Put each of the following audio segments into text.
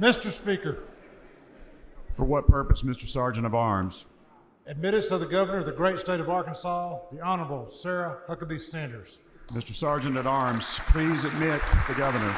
Mr. Speaker, For what purpose, Mr. Sergeant of Arms? admittance of the Governor of the great state of Arkansas, the Honorable Sarah Huckabee Sanders. Mr. Sergeant at Arms, please admit the Governor.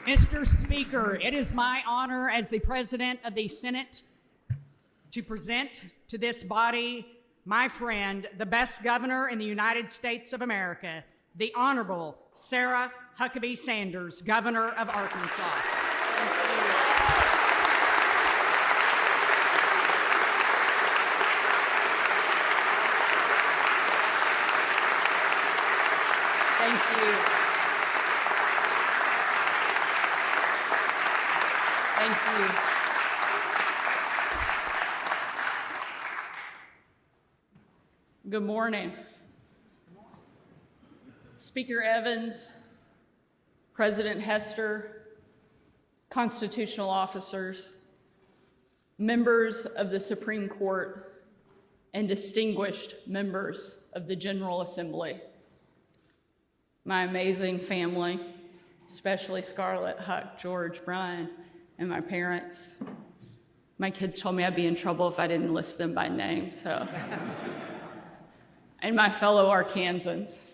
Mr. Speaker, it is my honor as the President of the Senate to present to this body my friend, the best governor in the United States of America, the Honorable Sarah Huckabee Sanders, Governor of Arkansas. Thank you. Thank you. Good morning. Speaker Evans, President Hester, constitutional officers, members of the Supreme Court, and distinguished members of the General Assembly. My amazing family, especially Scarlett, Huck, George, Brian, and my parents. My kids told me I'd be in trouble if I didn't list them by name, so. And my fellow Arkansans.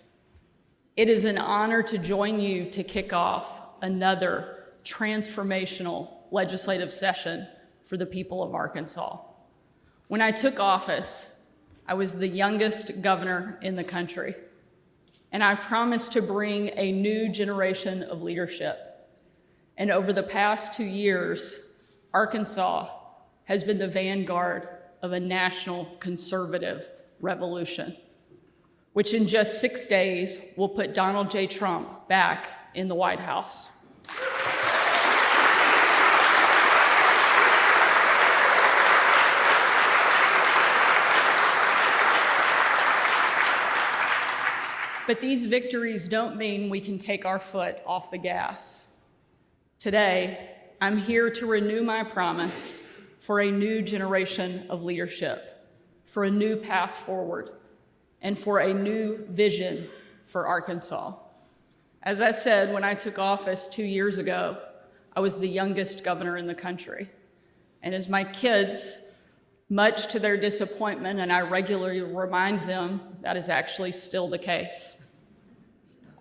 It is an honor to join you to kick off another transformational legislative session for the people of Arkansas. When I took office, I was the youngest governor in the country, and I promised to bring a new generation of leadership. And over the past 2 years, Arkansas has been the vanguard of a national conservative revolution, which in just 6 days will put Donald J. Trump back in the White House. But these victories don't mean we can take our foot off the gas. Today, I'm here to renew my promise for a new generation of leadership, for a new path forward, and for a new vision for Arkansas. As I said, when I took office 2 years ago, I was the youngest governor in the country. And as my kids, much to their disappointment, and I regularly remind them that is actually still the case.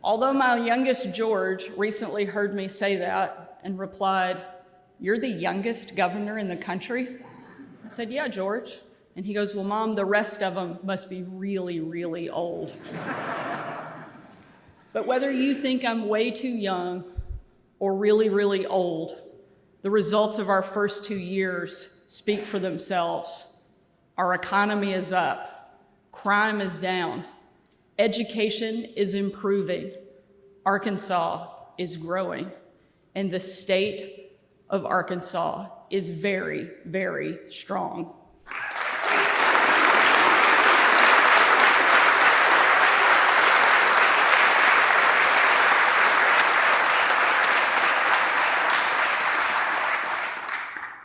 Although my youngest George recently heard me say that and replied, "You're the youngest governor in the country?" I said, "Yeah, George." And he goes, "Well, Mom, the rest of them must be really, really old." But whether you think I'm way too young or really, really old, the results of our first 2 years speak for themselves. Our economy is up, crime is down, education is improving, Arkansas is growing, and the state of Arkansas is very, very strong.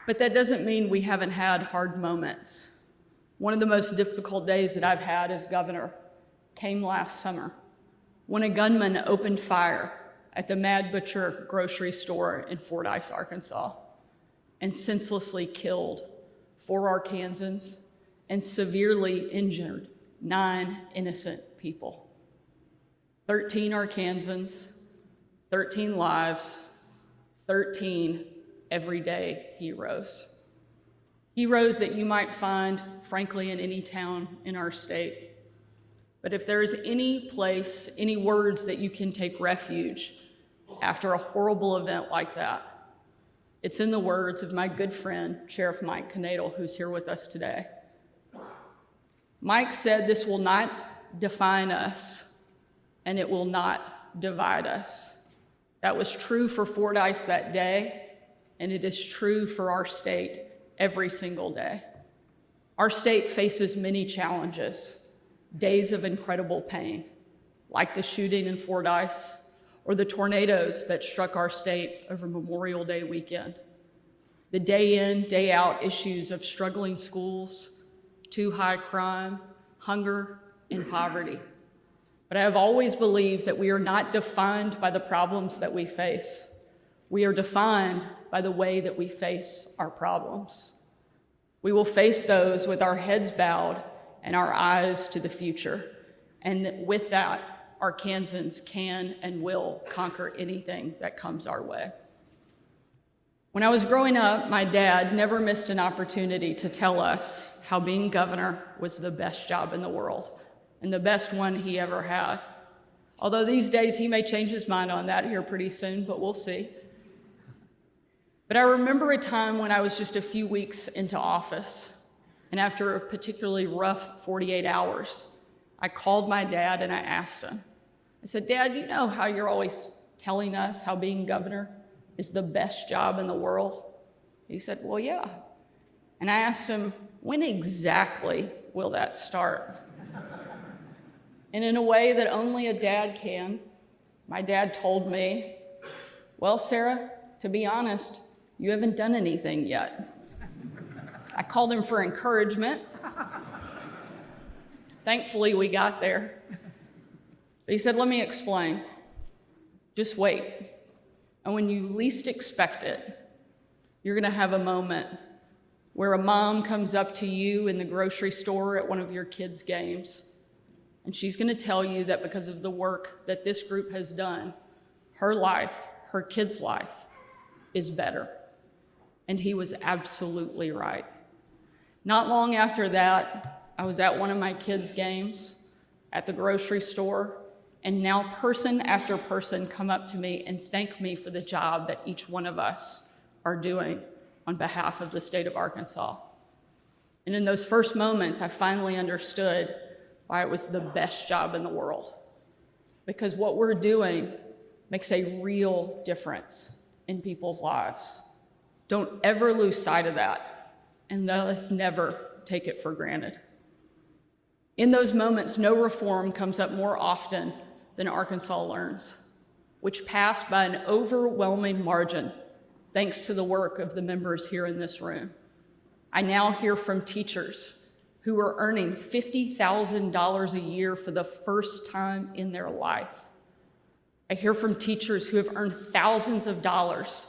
But that doesn't mean we haven't had hard moments. One of the most difficult days that I've had as governor came last summer when a gunman opened fire at the Mad Butcher grocery store in Fordyce, Arkansas, and senselessly killed 4 Arkansans and severely injured 9 innocent people. 13 Arkansans, 13 lives, 13 everyday heroes. Heroes that you might find, frankly, in any town in our state. But if there is any place, any words that you can take refuge after a horrible event like that, it's in the words of my good friend, Sheriff Mike Knadel, who's here with us today. Mike said, "This will not define us, and it will not divide us." That was true for Fordyce that day, and it is true for our state every single day. Our state faces many challenges, days of incredible pain, like the shooting in Fordyce or the tornadoes that struck our state over Memorial Day weekend. The day in, day out issues of struggling schools, too high crime, hunger, and poverty. But I have always believed that we are not defined by the problems that we face. We are defined by the way that we face our problems. We will face those with our heads bowed and our eyes to the future. And with that, our Kansans can and will conquer anything that comes our way. When I was growing up, my dad never missed an opportunity to tell us how being governor was the best job in the world and the best one he ever had. Although these days he may change his mind on that here pretty soon, but we'll see. But I remember a time when I was just a few weeks into office, and after a particularly rough 48 hours, I called my dad and I asked him. I said, "Dad, you know how you're always telling us how being governor is the best job in the world?" He said, "Well, yeah." And I asked him, "When exactly will that start?" And in a way that only a dad can, my dad told me, "Well, Sarah, to be honest, you haven't done anything yet." I called him for encouragement. Thankfully, we got there. But he said, "Let me explain. Just wait. And when you least expect it, you're going to have a moment where a mom comes up to you in the grocery store at one of your kids' games, and she's going to tell you that because of the work that this group has done, her life, her kid's life, is better." And he was absolutely right. Not long after that, I was at one of my kids' games at the grocery store, and now person after person come up to me and thank me for the job that each one of us are doing on behalf of the state of Arkansas. And in those first moments, I finally understood why it was the best job in the world. Because what we're doing makes a real difference in people's lives. Don't ever lose sight of that, and let us never take it for granted. In those moments, no reform comes up more often than Arkansas Learns, which passed by an overwhelming margin thanks to the work of the members here in this room. I now hear from teachers who are earning $50,000 a year for the first time in their life. I hear from teachers who have earned thousands of dollars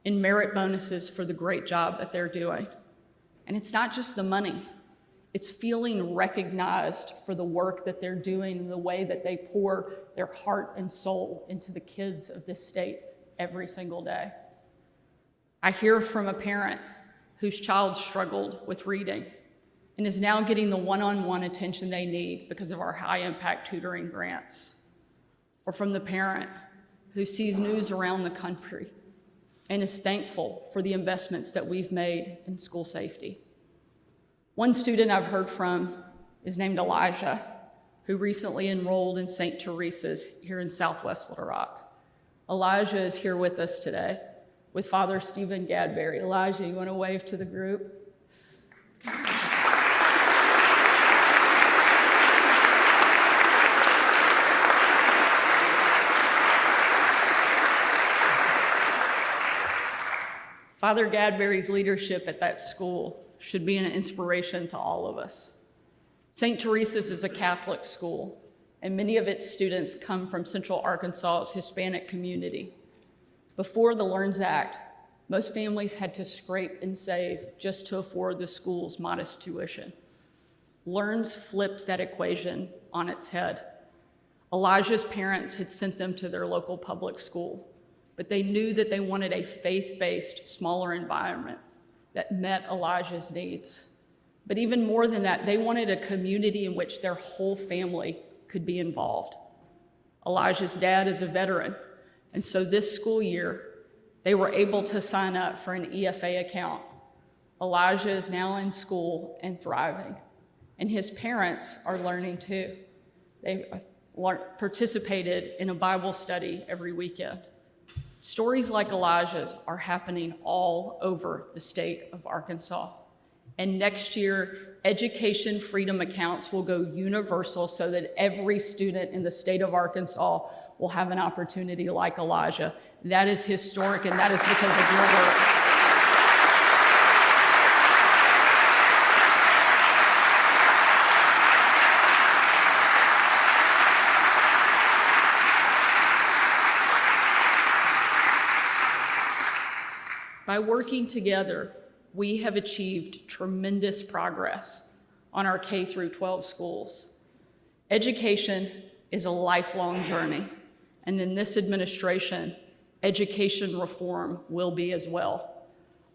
in merit bonuses for the great job that they're doing. And it's not just the money. It's feeling recognized for the work that they're doing and the way that they pour their heart and soul into the kids of this state every single day. I hear from a parent whose child struggled with reading and is now getting the one-on-one attention they need because of our high-impact tutoring grants. Or from the parent who sees news around the country and is thankful for the investments that we've made in school safety. One student I've heard from is named Elijah, who recently enrolled in St. Teresa's here in Southwest Little Rock. Elijah is here with us today with Father Stephen Gadberry. Elijah, you want to wave to the group? Father Gadberry's leadership at that school should be an inspiration to all of us. St. Teresa's is a Catholic school, and many of its students come from Central Arkansas's Hispanic community. Before the Learns Act, most families had to scrape and save just to afford the school's modest tuition. Learns flipped that equation on its head. Elijah's parents had sent them to their local public school, but they knew that they wanted a faith-based, smaller environment that met Elijah's needs. But even more than that, they wanted a community in which their whole family could be involved. Elijah's dad is a veteran, and so this school year, they were able to sign up for an EFA account. Elijah is now in school and thriving, and his parents are learning too. They participated in a Bible study every weekend. Stories like Elijah's are happening all over the state of Arkansas. And next year, education freedom accounts will go universal so that every student in the state of Arkansas will have an opportunity like Elijah. That is historic, and that is because of your work. By working together, we have achieved tremendous progress on our K through 12 schools. Education is a lifelong journey, and in this administration, education reform will be as well.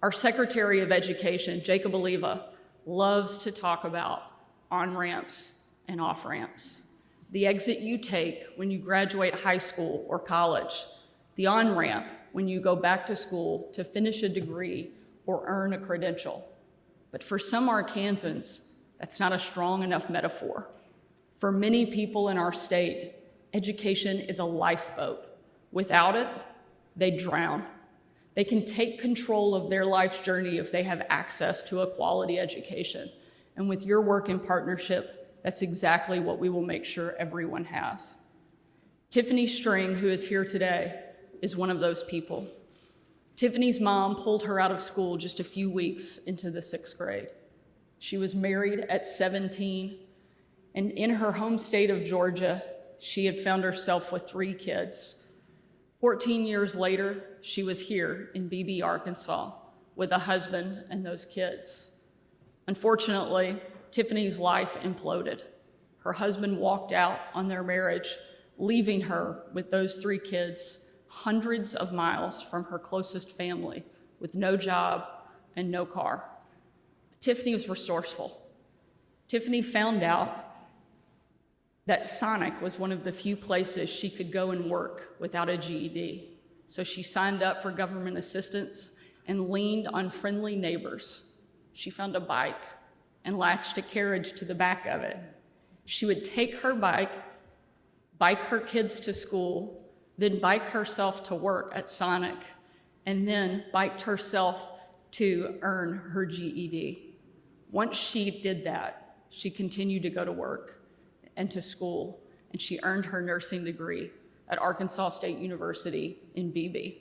Our Secretary of Education, Jacob Oliva, loves to talk about on-ramps and off-ramps. The exit you take when you graduate high school or college, the on-ramp when you go back to school to finish a degree or earn a credential. But for some Arkansans, that's not a strong enough metaphor. For many people in our state, education is a lifeboat. Without it, they drown. They can take control of their life's journey if they have access to a quality education. And with your work in partnership, that's exactly what we will make sure everyone has. Tiffany String, who is here today, is one of those people. Tiffany's mom pulled her out of school just a few weeks into the 6th grade. She was married at 17, and in her home state of Georgia, she had found herself with 3 kids. 14 years later, she was here in Beebe, Arkansas, with a husband and those kids. Unfortunately, Tiffany's life imploded. Her husband walked out on their marriage, leaving her with those 3 kids hundreds of miles from her closest family with no job and no car. Tiffany was resourceful. Tiffany found out that Sonic was one of the few places she could go and work without a GED. So she signed up for government assistance and leaned on friendly neighbors. She found a bike and latched a carriage to the back of it. She would take her bike her kids to school, then bike herself to work at Sonic, and then biked herself to earn her GED. Once she did that, she continued to go to work and to school, and she earned her nursing degree at Arkansas State University in Beebe.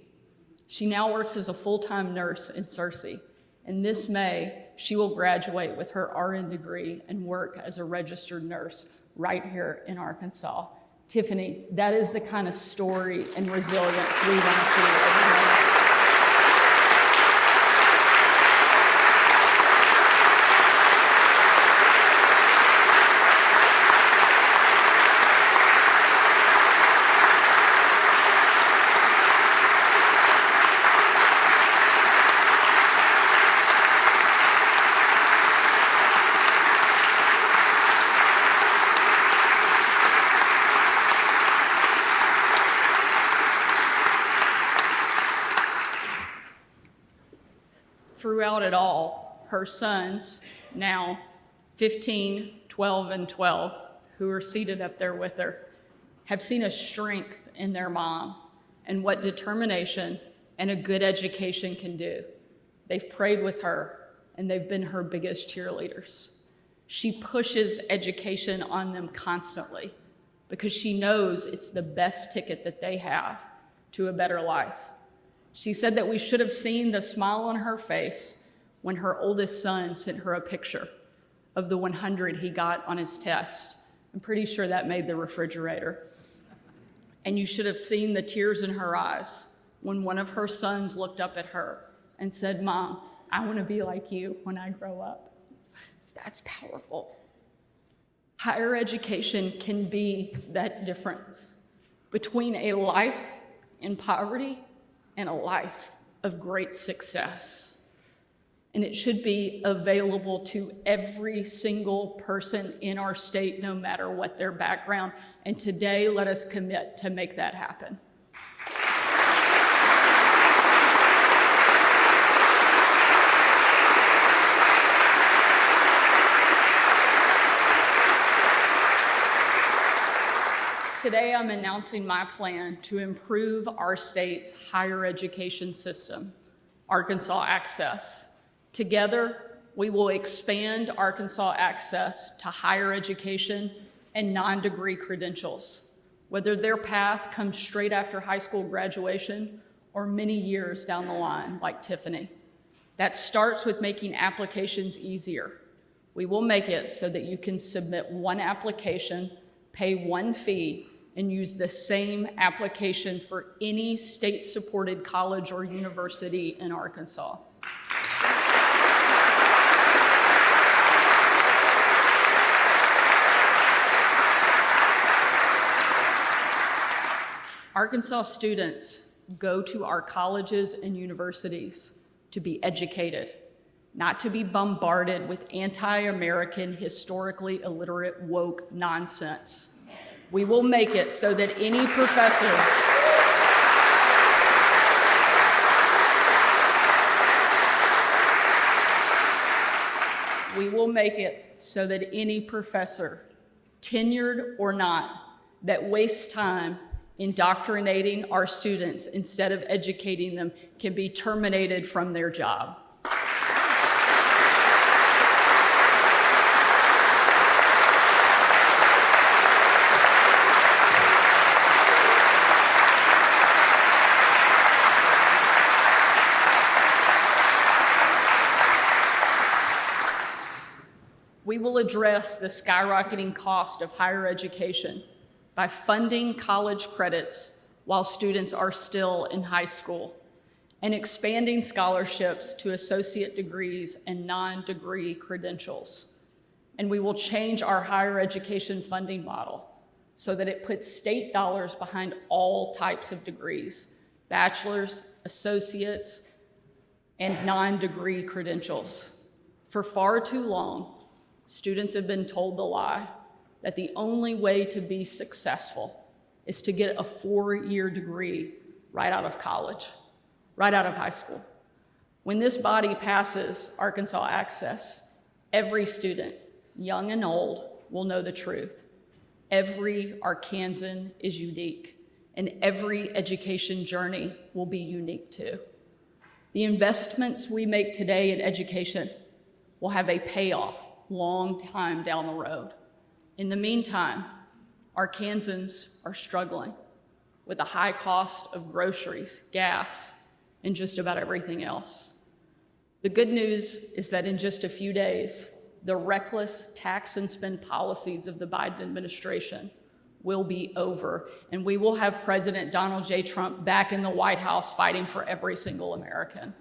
She now works as a full-time nurse in Searcy, and this May, she will graduate with her RN degree and work as a registered nurse right here in Arkansas. Tiffany, that is the kind of story and resilience we want to see everywhere. Throughout it all, her sons, now 15, 12, and 12, who are seated up there with her, have seen a strength in their mom and what determination and a good education can do. They've prayed with her, and they've been her biggest cheerleaders. She pushes education on them constantly because she knows it's the best ticket that they have to a better life. She said that we should have seen the smile on her face when her oldest son sent her a picture of the 100 he got on his test. I'm pretty sure that made the refrigerator. And you should have seen the tears in her eyes when one of her sons looked up at her and said, "Mom, I want to be like you when I grow up." That's powerful. Higher education can be that difference between a life in poverty and a life of great success. And it should be available to every single person in our state, no matter what their background. And today, let us commit to make that happen. Today, I'm announcing my plan to improve our state's higher education system, Arkansas Access. Together, we will expand Arkansas access to higher education and non-degree credentials, whether their path comes straight after high school graduation or many years down the line, like Tiffany. That starts with making applications easier. We will make it so that you can submit one application, pay one fee, and use the same application for any state-supported college or university in Arkansas. Arkansas students go to our colleges and universities to be educated, not to be bombarded with anti-American, historically illiterate, woke nonsense. We will make it so that any professor tenured or not, that wastes time indoctrinating our students instead of educating them can be terminated from their job. We will address the skyrocketing cost of higher education by funding college credits while students are still in high school and expanding scholarships to associate degrees and non-degree credentials. And we will change our higher education funding model so that it puts state dollars behind all types of degrees, bachelor's, associates, and non-degree credentials. For far too long, students have been told the lie that the only way to be successful is to get a 4-year degree right out of college, right out of high school. When this body passes Arkansas Access, every student, young and old, will know the truth. Every Arkansan is unique, and every education journey will be unique too. The investments we make today in education will have a payoff long time down the road. In the meantime, Arkansans are struggling with the high cost of groceries, gas, and just about everything else. The good news is that in just a few days, the reckless tax and spend policies of the Biden administration will be over, and we will have President Donald J. Trump back in the White House fighting for every single American.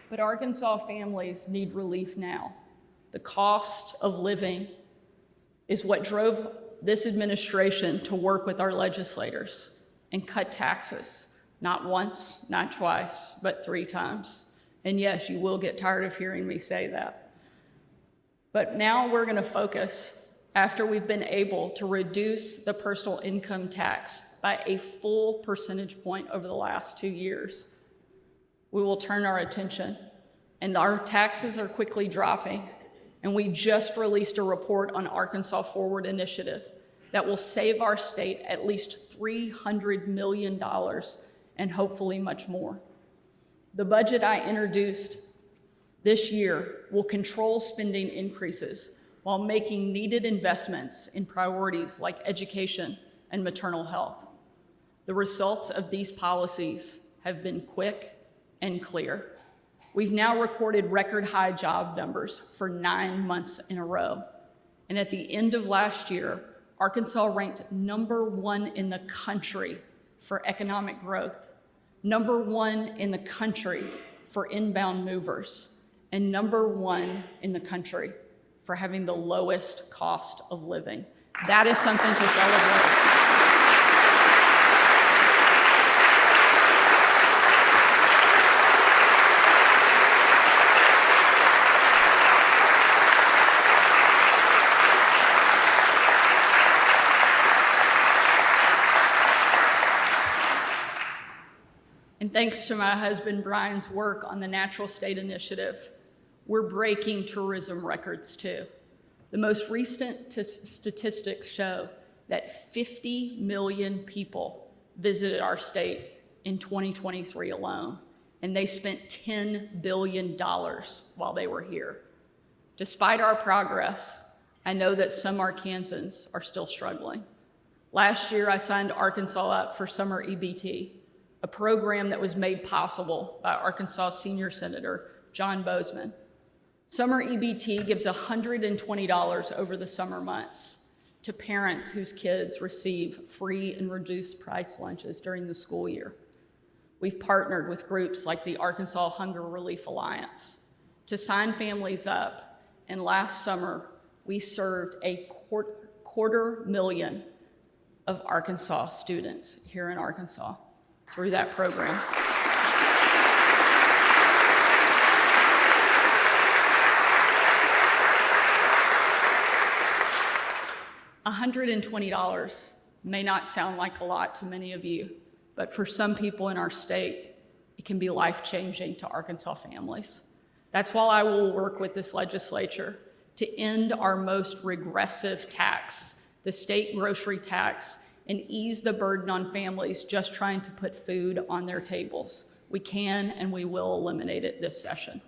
But Arkansas families need relief now. The cost of living is what drove this administration to work with our legislators and cut taxes, not once, not twice, but 3 times. And yes, you will get tired of hearing me say that. But now we're gonna focus, after we've been able to reduce the personal income tax by a full percentage point over the last 2 years, we will turn our attention, and our taxes are quickly dropping, and we just released a report on Arkansas Forward Initiative that will save our state at least $300 million and hopefully much more. The budget I introduced this year will control spending increases while making needed investments in priorities like education and maternal health. The results of these policies have been quick and clear. We've now recorded record high job numbers for 9 months in a row. And at the end of last year, Arkansas ranked #1 in the country for economic growth, #1 in the country for inbound movers, and #1 in the country for having the lowest cost of living. That is something to celebrate. And thanks to my husband Brian's work on the Natural State Initiative, we're breaking tourism records too. The most recent statistics show that 50 million people visited our state in 2023 alone, and they spent $10 billion while they were here. Despite our progress, I know that some Arkansans are still struggling. Last year, I signed Arkansas up for Summer EBT, a program that was made possible by Arkansas Senior Senator John Bozeman. Summer EBT gives $120 over the summer months to parents whose kids receive free and reduced price lunches during the school year. We've partnered with groups like the Arkansas Hunger Relief Alliance to sign families up, and last summer we served a quarter million of Arkansas students here in Arkansas through that program. $120 may not sound like a lot to many of you, but for some people in our state, it can be life-changing to Arkansas families. That's why I will work with this legislature to end our most regressive tax, the state grocery tax, and ease the burden on families just trying to put food on their tables. We can and we will eliminate it this session.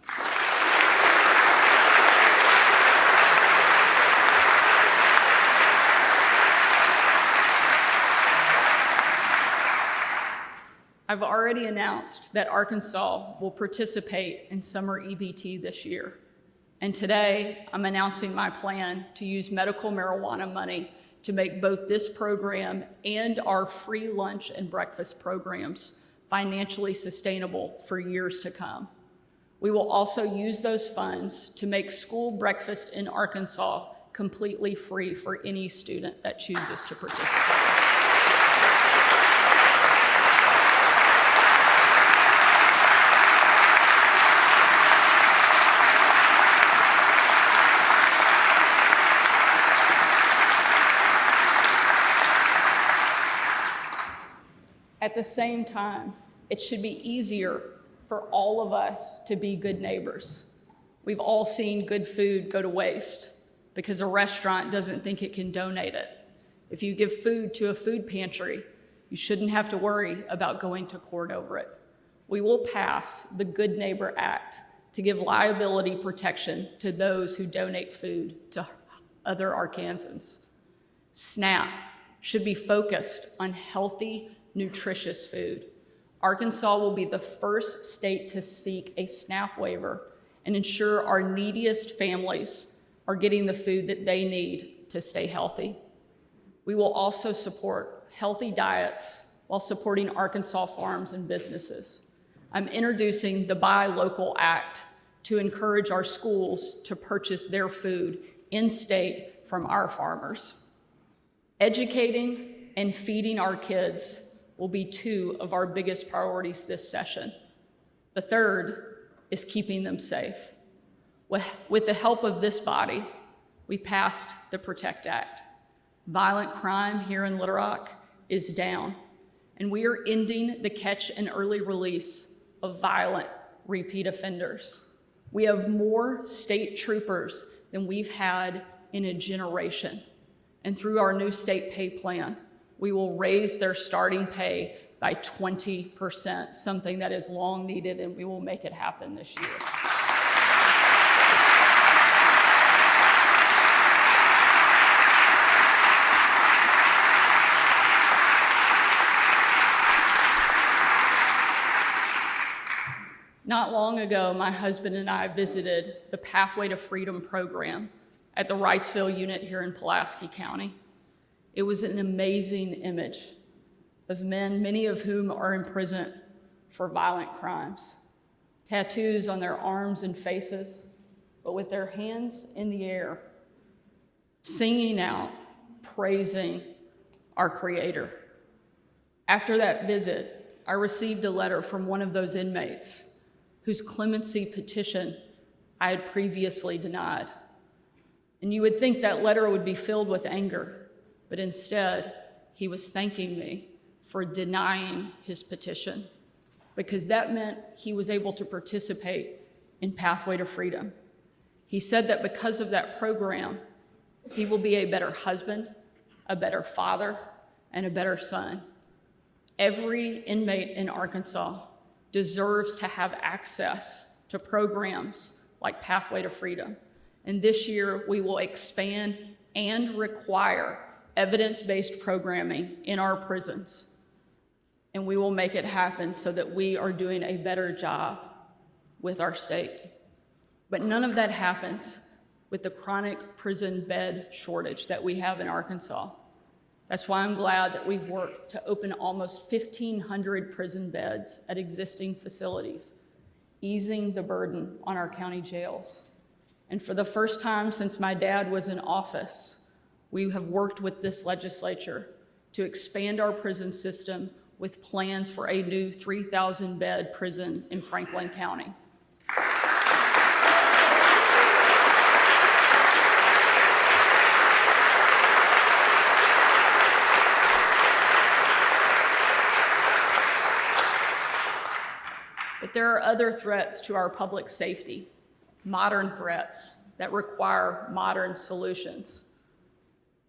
I've already announced that Arkansas will participate in Summer EBT this year. And today, I'm announcing my plan to use medical marijuana money to make both this program and our free lunch and breakfast programs financially sustainable for years to come. We will also use those funds to make school breakfast in Arkansas completely free for any student that chooses to participate. At the same time, it should be easier for all of us to be good neighbors. We've all seen good food go to waste because a restaurant doesn't think it can donate it. If you give food to a food pantry, you shouldn't have to worry about going to court over it. We will pass the Good Neighbor Act to give liability protection to those who donate food to other Arkansans. SNAP should be focused on healthy, nutritious food. Arkansas will be the first state to seek a SNAP waiver and ensure our neediest families are getting the food that they need to stay healthy. We will also support healthy diets while supporting Arkansas farms and businesses. I'm introducing the Buy Local Act to encourage our schools to purchase their food in-state from our farmers. Educating and feeding our kids will be two of our biggest priorities this session. The third is keeping them safe. With the help of this body, we passed the PROTECT Act. Violent crime here in Little Rock is down, and we are ending the catch and early release of violent repeat offenders. We have more state troopers than we've had in a generation, and through our new state pay plan, we will raise their starting pay by 20%, something that is long needed, and we will make it happen this year. Not long ago, my husband and I visited the Pathway to Freedom program at the Wrightsville unit here in Pulaski County. It was an amazing image of men, many of whom are in prison for violent crimes, tattoos on their arms and faces, but with their hands in the air, singing out, praising our Creator. After that visit, I received a letter from one of those inmates whose clemency petition I had previously denied. And you would think that letter would be filled with anger, but instead, he was thanking me for denying his petition, because that meant he was able to participate in Pathway to Freedom. He said that because of that program, he will be a better husband, a better father, and a better son. Every inmate in Arkansas deserves to have access to programs like Pathway to Freedom. And this year, we will expand and require evidence-based programming in our prisons. And we will make it happen so that we are doing a better job with our state. But none of that happens with the chronic prison bed shortage that we have in Arkansas. That's why I'm glad that we've worked to open almost 1,500 prison beds at existing facilities, easing the burden on our county jails. And for the first time since my dad was in office, we have worked with this legislature to expand our prison system with plans for a new 3,000-bed prison in Franklin County. But there are other threats to our public safety, modern threats that require modern solutions.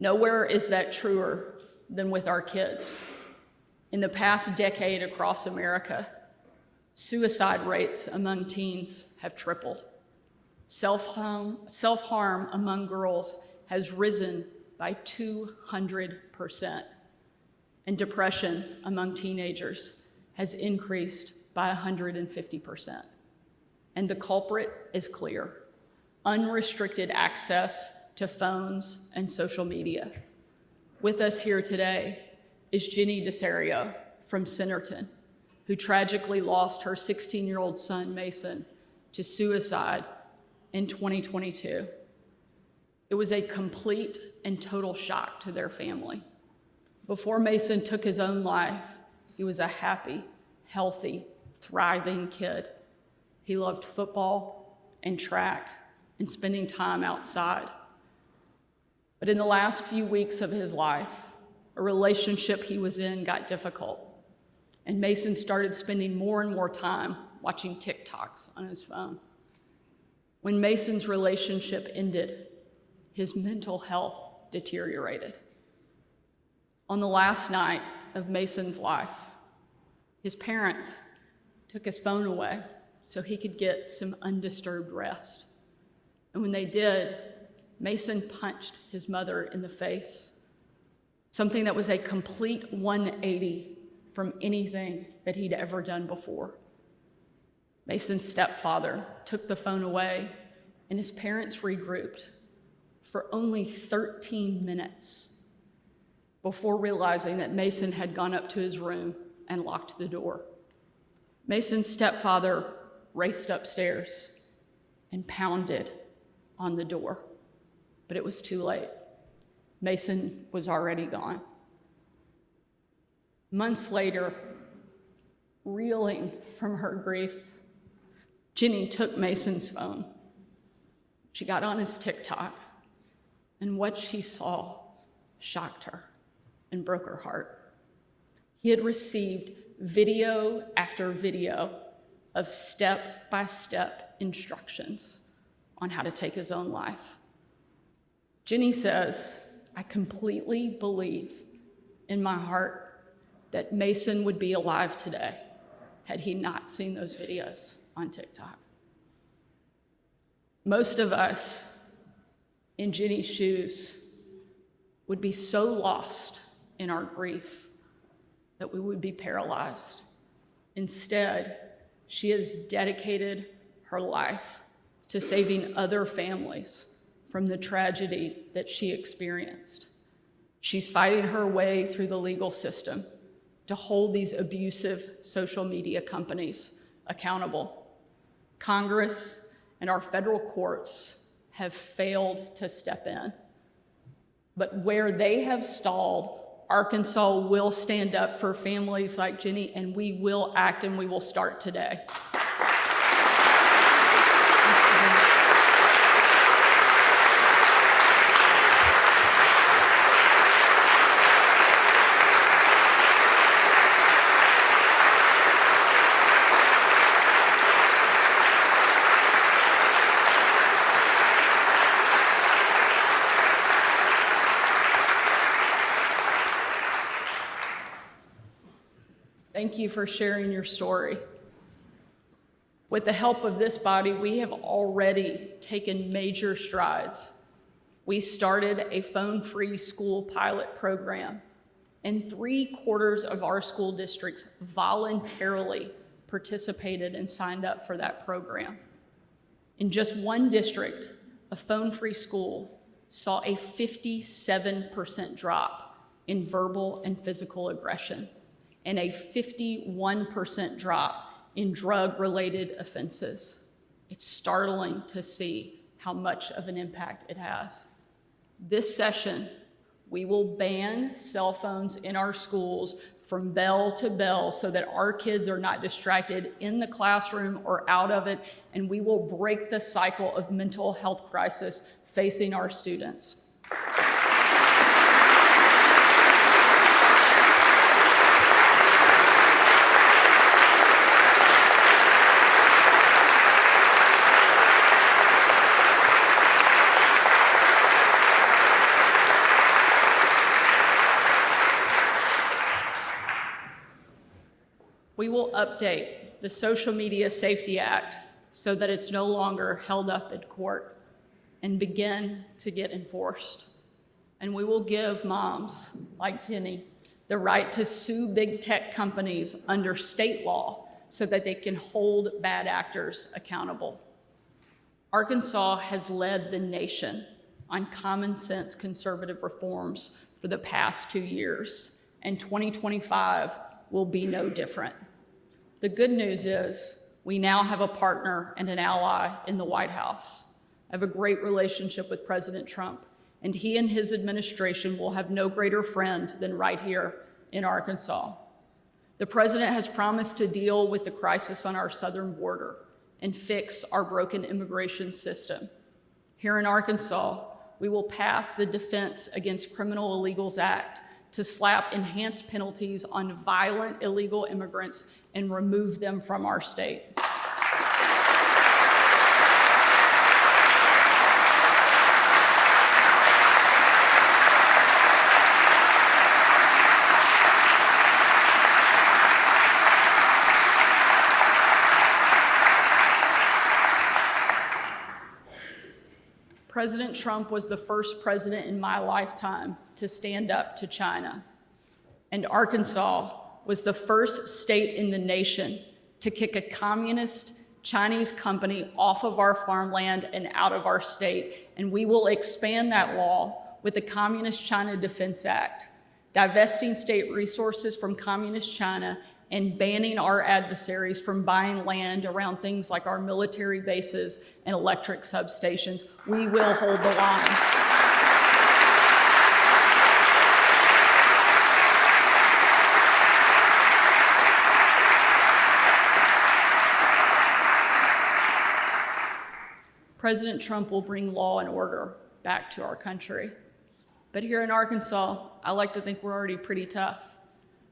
Nowhere is that truer than with our kids. In the past decade across America, suicide rates among teens have tripled. Self-harm among girls has risen by 200%, and depression among teenagers has increased by 150%. And the culprit is clear: unrestricted access to phones and social media. With us here today is Jenny DeSario from Centerton, who tragically lost her 16-year-old son, Mason, to suicide in 2022. It was a complete and total shock to their family. Before Mason took his own life, he was a happy, healthy, thriving kid. He loved football and track and spending time outside. But in the last few weeks of his life, a relationship he was in got difficult, and Mason started spending more and more time watching TikToks on his phone. When Mason's relationship ended, his mental health deteriorated. On the last night of Mason's life, his parents took his phone away so he could get some undisturbed rest. And when they did, Mason punched his mother in the face, something that was a complete 180 from anything that he'd ever done before. Mason's stepfather took the phone away, and his parents regrouped for only 13 minutes before realizing that Mason had gone up to his room and locked the door. Mason's stepfather raced upstairs and pounded on the door, but it was too late. Mason was already gone. Months later, reeling from her grief, Jenny took Mason's phone. She got on his TikTok, and what she saw shocked her and broke her heart. He had received video after video of step-by-step instructions on how to take his own life. Jenny says, "I completely believe in my heart that Mason would be alive today had he not seen those videos on TikTok." Most of us in Jenny's shoes would be so lost in our grief that we would be paralyzed. Instead, she has dedicated her life to saving other families from the tragedy that she experienced. She's fighting her way through the legal system to hold these abusive social media companies accountable. Congress and our federal courts have failed to step in. But where they have stalled, Arkansas will stand up for families like Jenny, and we will act, and we will start today. Thank you for sharing your story. With the help of this body, we have already taken major strides. We started a phone-free school pilot program, and 3/4 of our school districts voluntarily participated and signed up for that program. In just one district, a phone-free school saw a 57% drop in verbal and physical aggression, and a 51% drop in drug-related offenses. It's startling to see how much of an impact it has. This session, we will ban cell phones in our schools from bell to bell so that our kids are not distracted in the classroom or out of it, and we will break the cycle of mental health crisis facing our students. We will update the Social Media Safety Act so that it's no longer held up in court and begin to get enforced. And we will give moms like Jenny the right to sue big tech companies under state law so that they can hold bad actors accountable. Arkansas has led the nation on common sense conservative reforms for the past 2 years, and 2025 will be no different. The good news is we now have a partner and an ally in the White House. I have a great relationship with President Trump, and he and his administration will have no greater friend than right here in Arkansas. The president has promised to deal with the crisis on our southern border and fix our broken immigration system. Here in Arkansas, we will pass the Defense Against Criminal Illegals Act to slap enhanced penalties on violent illegal immigrants and remove them from our state. President Trump was the first president in my lifetime to stand up to China. And Arkansas was the first state in the nation to kick a communist Chinese company off of our farmland and out of our state. And we will expand that law with the Communist China Defense Act, divesting state resources from Communist China and banning our adversaries from buying land around things like our military bases and electric substations. We will hold the line. President Trump will bring law and order back to our country. But here in Arkansas, I like to think we're already pretty tough.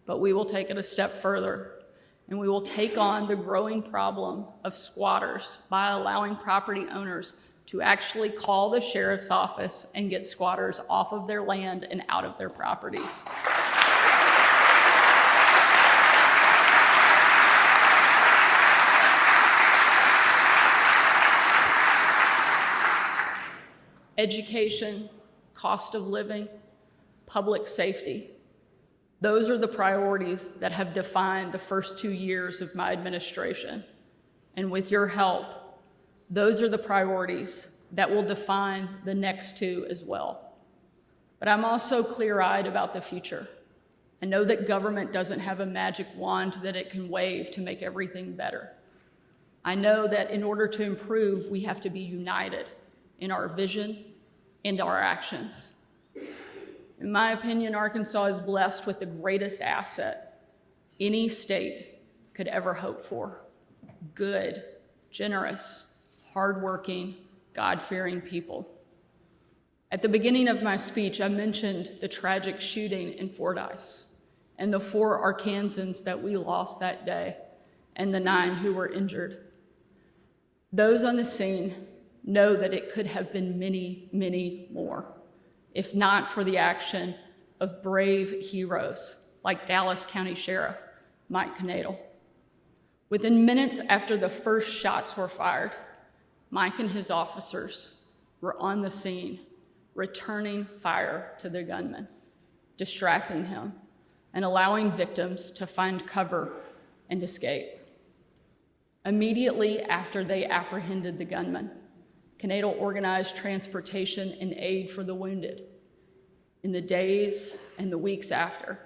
But we will take it a step further, and we will take on the growing problem of squatters by allowing property owners to actually call the sheriff's office and get squatters off of their land and out of their properties. Education, cost of living, public safety. Those are the priorities that have defined the first 2 years of my administration. And with your help, those are the priorities that will define the next 2 as well. But I'm also clear-eyed about the future. I know that government doesn't have a magic wand that it can wave to make everything better. I know that in order to improve, we have to be united in our vision and our actions. In my opinion, Arkansas is blessed with the greatest asset any state could ever hope for: good, generous, hardworking, God-fearing people. At the beginning of my speech, I mentioned the tragic shooting in Fordyce and the 4 Arkansans that we lost that day and the 9 who were injured. Those on the scene know that it could have been many, many more, if not for the action of brave heroes like Dallas County Sheriff Mike Knadel. Within minutes after the first shots were fired, Mike and his officers were on the scene, returning fire to the gunman, distracting him, and allowing victims to find cover and escape. Immediately after they apprehended the gunman, Knadel organized transportation and aid for the wounded. In the days and the weeks after,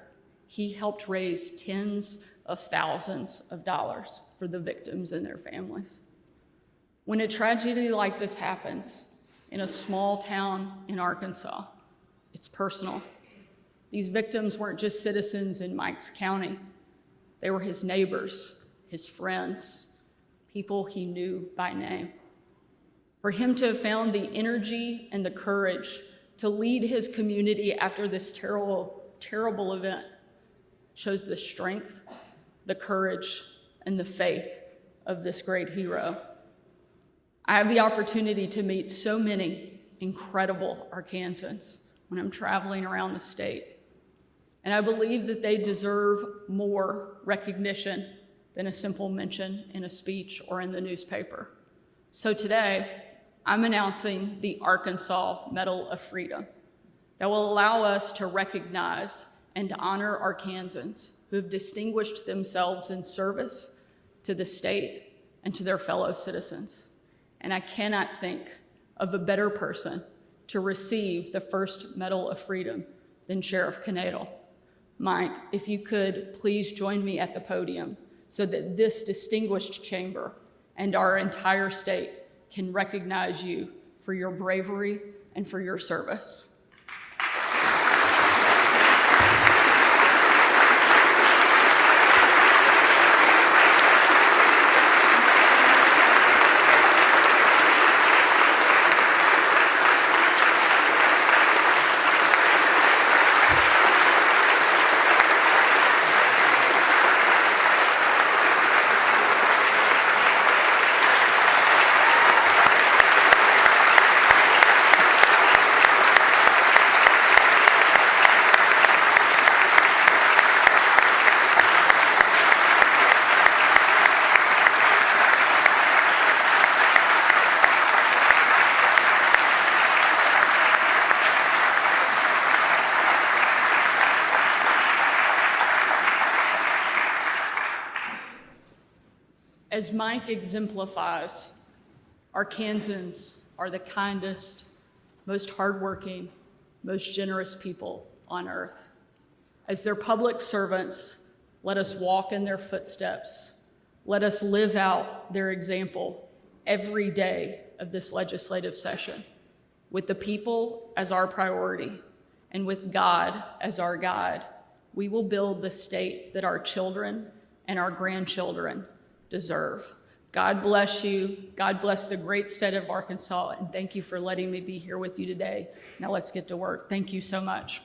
he helped raise tens of thousands of dollars for the victims and their families. When a tragedy like this happens in a small town in Arkansas, it's personal. These victims weren't just citizens in Mike's county. They were his neighbors, his friends, people he knew by name. For him to have found the energy and the courage to lead his community after this terrible event shows the strength, the courage, and the faith of this great hero. I have the opportunity to meet so many incredible Arkansans when I'm traveling around the state, and I believe that they deserve more recognition than a simple mention in a speech or in the newspaper. So today, I'm announcing the Arkansas Medal of Freedom that will allow us to recognize and to honor Arkansans who have distinguished themselves in service to the state and to their fellow citizens. And I cannot think of a better person to receive the first Medal of Freedom than Sheriff Knadel. Mike, if you could please join me at the podium so that this distinguished chamber and our entire state can recognize you for your bravery and for your service. As Mike exemplifies, Arkansans are the kindest, most hardworking, most generous people on earth. As their public servants, let us walk in their footsteps. Let us live out their example every day of this legislative session, with the people as our priority and with God as our guide. We will build the state that our children and our grandchildren deserve. God bless you. God bless the great state of Arkansas, and thank you for letting me be here with you today. Now let's get to work. Thank you so much.